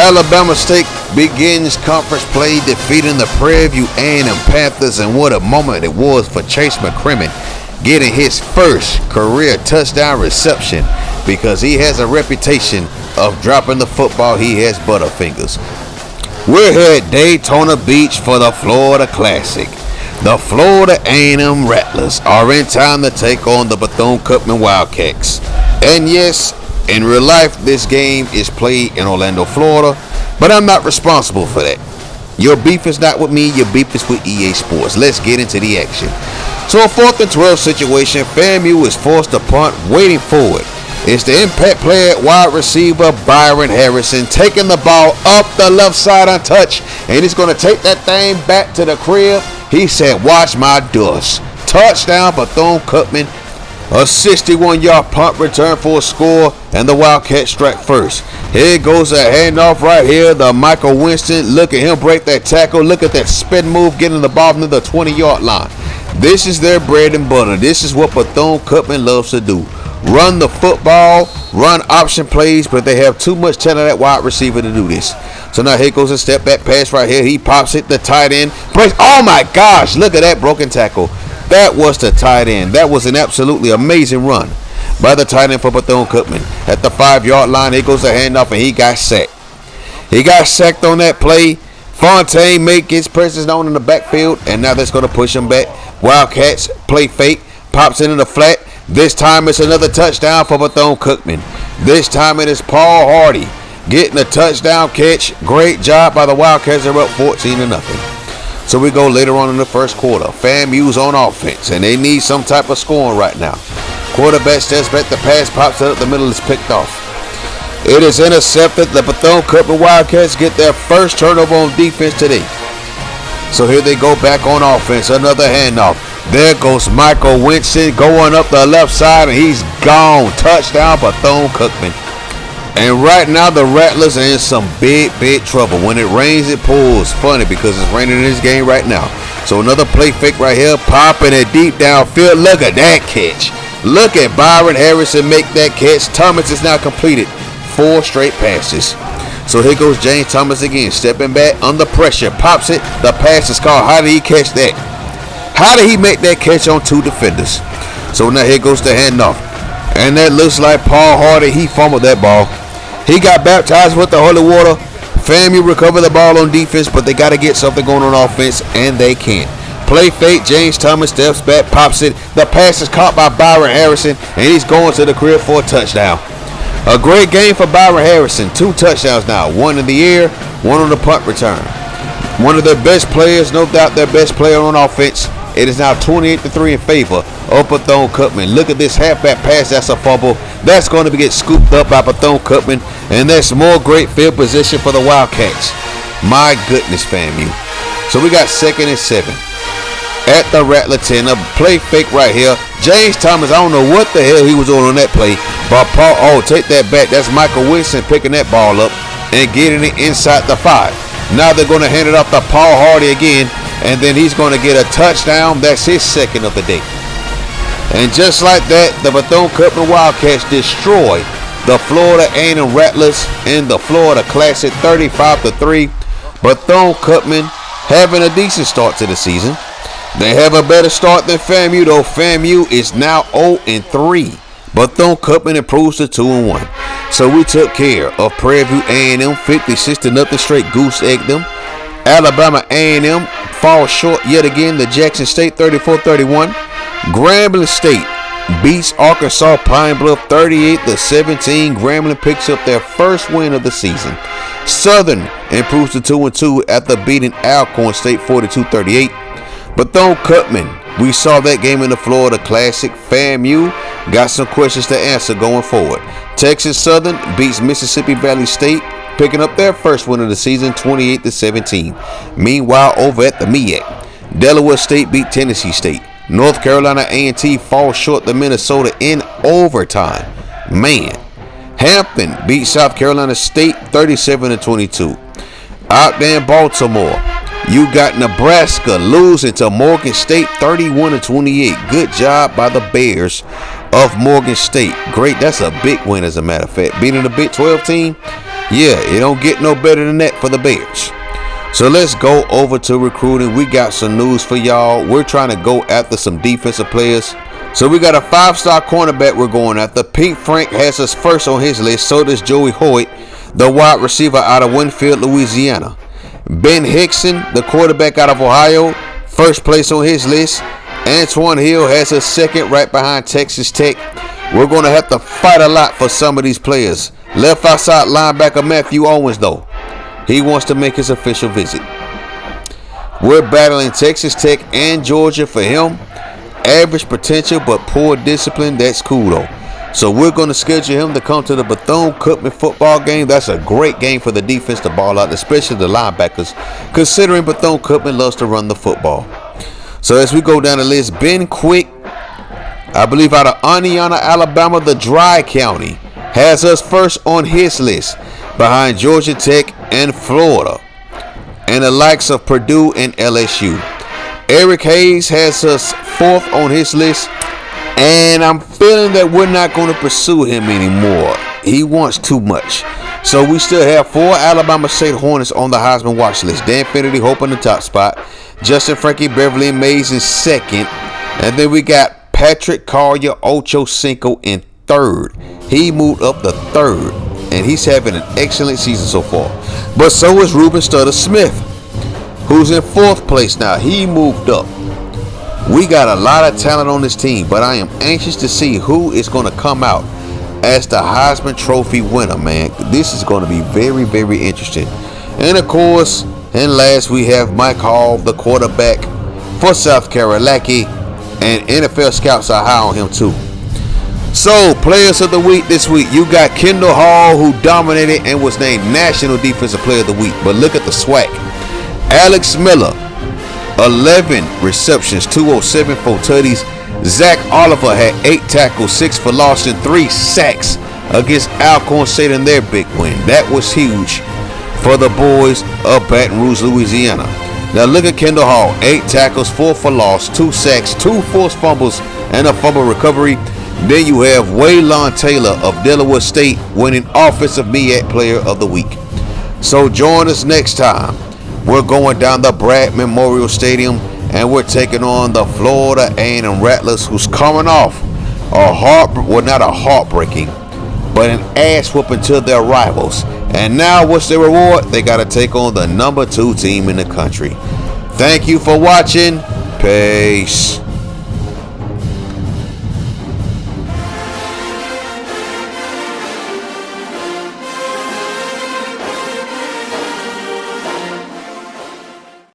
Alabama State begins conference play, defeating the Prairie View A&M Panthers, and what a moment it was for Chase McCrimmon getting his first career touchdown reception, because he has a reputation of dropping the football. He has butterfingers. We're here at Daytona Beach for the Florida Classic. The Florida A&M Rattlers are in town to take on the Bethune Cookman Wildcats. And yes, in real life, this game is played in Orlando, Florida, but I'm not responsible for that. Your beef is not with me, your beef is with EA Sports. Let's get into the action. So a 4th and 12 situation, FAMU is forced to punt, waiting for it. It's the impact player at wide receiver, Byron Harrison, taking the ball up the left side untouched, and he's going to take that thing back to the crib. He said, watch my dust. Touchdown, Bethune Cookman. A 61-yard punt return for a score, and the Wildcats strike first. Here goes a handoff right here. The Michael Winston. Look at him break that tackle. Look at that spin move, getting the ball to the 20-yard line. This is their bread and butter. This is what Bethune Cookman loves to do. Run the football, run option plays, but they have too much talent at wide receiver to do this. So now here goes a step back pass right here. He pops it, the tight end. Breaks. Oh my gosh, look at that broken tackle. That was the tight end. That was an absolutely amazing run by the tight end for Bethune Cookman. At the 5-yard line, here goes the handoff, and he got sacked. He got sacked on that play. Fontaine make his presence known in the backfield, and now that's going to push him back. Wildcats play fake, pops it in the flat. This time it's another touchdown for Bethune Cookman. This time it is Paul Hardy getting a touchdown catch. Great job by the Wildcats. They're up 14-0. So we go later on in the first quarter. FAMU's on offense, and they need some type of scoring right now. Quarterback steps back, the pass pops out up the middle, is picked off. It is intercepted. The Bethune Cookman Wildcats get their first turnover on defense today. So here they go back on offense. Another handoff. There goes Michael Winston going up the left side, and he's gone. Touchdown, Bethune Cookman. And right now, the Rattlers are in some big trouble. When it rains, it pours. Funny, because it's raining in this game right now. So another play fake right here, popping it deep downfield. Look at that catch. Look at Byron Harrison make that catch. Thomas is now completed 4 straight passes. So here goes James Thomas again, stepping back under pressure. Pops it. The pass is called. How did he catch that? How did he make that catch on 2 defenders? So now here goes the handoff. And that looks like Paul Hardy. He fumbled that ball. He got baptized with the holy water. FAMU recovered the ball on defense, but they got to get something going on offense, and they can't. Play fake. James Thomas steps back, pops it. The pass is caught by Byron Harrison, and he's going to the crib for a touchdown. A great game for Byron Harrison. 2 touchdowns now. 1 in the air, 1 on the punt return. One of their best players, no doubt their best player on offense. It is now 28-3 in favor of Bethune Cookman. Look at this halfback pass. That's a fumble. That's going to get scooped up by Bethune Cookman, and that's more great field position for the Wildcats. My goodness, FAMU. So we got 2nd and 7 at the Rattler 10. A play fake right here. James Thomas, I don't know what the hell he was on that play, but Paul, take that back. That's Michael Winston picking that ball up and getting it inside the 5. Now they're going to hand it off to Paul Hardy again, and then he's going to get a touchdown. That's his 2nd of the day. And just like that, the Bethune Cookman Wildcats destroy the Florida A&M Rattlers in the Florida Classic 35-3. Bethune Cookman having a decent start to the season. They have a better start than FAMU, though. FAMU is now 0-3. Bethune Cookman improves to 2-1. So we took care of Prairie View A&M 56-0 straight goose egged them. Alabama A&M falls short yet again to Jackson State 34-31. Grambling State beats Arkansas Pine Bluff 38-17. Grambling picks up their first win of the season. Southern improves to 2-2 after beating Alcorn State 42-38. Bethune Cookman, we saw that game in the Florida Classic. FAMU got some questions to answer going forward. Texas Southern beats Mississippi Valley State, picking up their first win of the season 28-17. Meanwhile, over at the MEAC, Delaware State beat Tennessee State. North Carolina A&T falls short to Minnesota in overtime. Man, Hampton beat South Carolina State 37-22. Out there in Baltimore, you got Nebraska losing to Morgan State 31-28. Good job by the Bears of Morgan State. Great. That's a big win, as a matter of fact. Beating the Big 12 team. Yeah, it don't get no better than that for the Bears. So let's go over to recruiting. We got some news for y'all. We're trying to go after some defensive players. So we got a 5-star cornerback we're going after. Pete Frank has us first on his list. So does Joey Hoyt, the wide receiver out of Winfield, Louisiana. Ben Hickson, the quarterback out of Ohio, first place on his list. Antoine Hill has us second, right behind Texas Tech. We're going to have to fight a lot for some of these players. Left outside linebacker Matthew Owens, though, he wants to make his official visit. We're battling Texas Tech and Georgia for him. Average potential but poor discipline. That's cool though. So we're going to schedule him to come to the Bethune Cookman football game. That's a great game for the defense to ball out, especially the linebackers, considering Bethune Cookman loves to run the football. So as we go down the list, Ben Quick, I believe out of Ncaa, Alabama, the Dry County, has us first on his list, behind Georgia Tech and Florida, and the likes of Purdue and LSU. Eric Hayes has us fourth on his list, and I'm feeling that we're not going to pursue him anymore. He wants too much. So we still have 4 Alabama State Hornets on the Heisman watch list. Dan Finnerty hoping the top spot. Justin Frankie Beverly Mays in second. And then we got Patrick Collier Ochocinco in third. He moved up to third, and he's having an excellent season so far. But so is Ruben Stutter Smith, who's in fourth place now. He moved up. We got a lot of talent on this team, but I am anxious to see who is going to come out as the Heisman Trophy winner, man. This is going to be very, very interesting. And of course, and last, we have Mike Hall, the quarterback for South Carolina, and NFL scouts are high on him too. So, players of the week this week, you got Kendall Hall, who dominated and was named National Defensive Player of the Week. But look at the swag. Alex Miller, 11 receptions, 207 for tutties. Zach Oliver had 8 tackles, 6 for loss, and 3 sacks against Alcorn State in their big win. That was huge for the boys of Baton Rouge, Louisiana. Now look at Kendall Hall, 8 tackles, 4 for loss, 2 sacks, 2 forced fumbles, and a fumble recovery. Then you have Waylon Taylor of Delaware State winning Offensive MEAC Player of the Week. So join us next time. We're going down the Brad Memorial Stadium, and we're taking on the Florida A&M Rattlers, who's coming off not a heartbreaking, but an ass whooping to their rivals. And now what's the reward? They got to take on the number 2 team in the country. Thank you for watching. Peace.